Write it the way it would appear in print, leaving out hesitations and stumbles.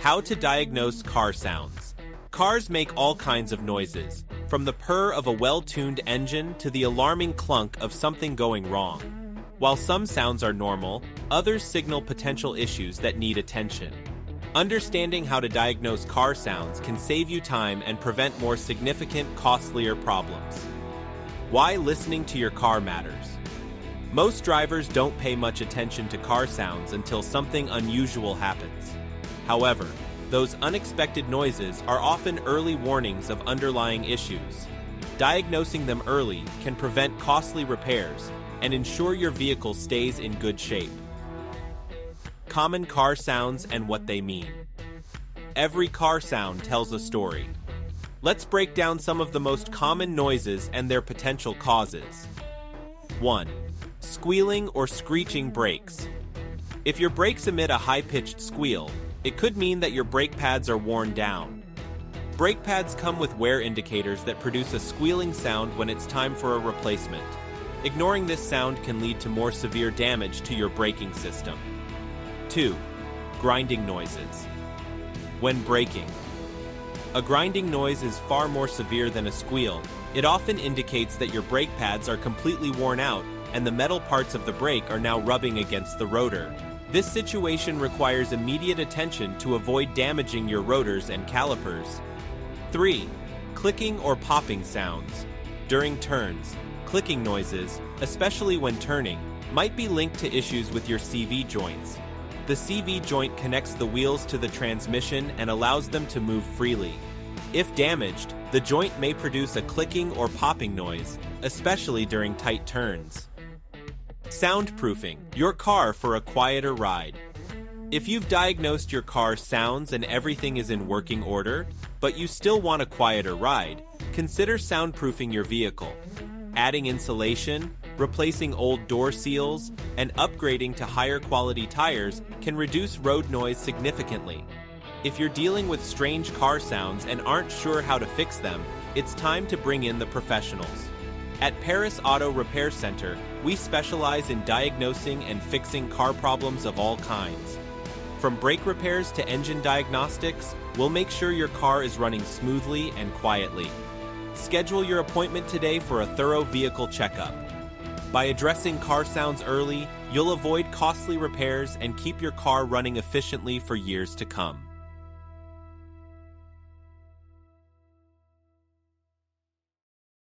How to diagnose car sounds. Cars make all kinds of noises, from the purr of a well-tuned engine to the alarming clunk of something going wrong. While some sounds are normal, others signal potential issues that need attention. Understanding how to diagnose car sounds can save you time and prevent more significant, costlier problems. Why listening to your car matters. Most drivers don't pay much attention to car sounds until something unusual happens. However, those unexpected noises are often early warnings of underlying issues. Diagnosing them early can prevent costly repairs and ensure your vehicle stays in good shape. Common car sounds and what they mean. Every car sound tells a story. Let's break down some of the most common noises and their potential causes. 1. Squealing or screeching brakes. If your brakes emit a high-pitched squeal, it could mean that your brake pads are worn down. Brake pads come with wear indicators that produce a squealing sound when it's time for a replacement. Ignoring this sound can lead to more severe damage to your braking system. 2. Grinding noises. When braking. A grinding noise is far more severe than a squeal. It often indicates that your brake pads are completely worn out and the metal parts of the brake are now rubbing against the rotor. This situation requires immediate attention to avoid damaging your rotors and calipers. 3. Clicking or popping sounds. During turns, clicking noises, especially when turning, might be linked to issues with your CV joints. The CV joint connects the wheels to the transmission and allows them to move freely. If damaged, the joint may produce a clicking or popping noise, especially during tight turns. Soundproofing your car for a quieter ride. If you've diagnosed your car's sounds and everything is in working order, but you still want a quieter ride, consider soundproofing your vehicle. Adding insulation, replacing old door seals, and upgrading to higher quality tires can reduce road noise significantly. If you're dealing with strange car sounds and aren't sure how to fix them, it's time to bring in the professionals. At Perris Auto Repair Center, we specialize in diagnosing and fixing car problems of all kinds. From brake repairs to engine diagnostics, we'll make sure your car is running smoothly and quietly. Schedule your appointment today for a thorough vehicle checkup. By addressing car sounds early, you'll avoid costly repairs and keep your car running efficiently for years to come.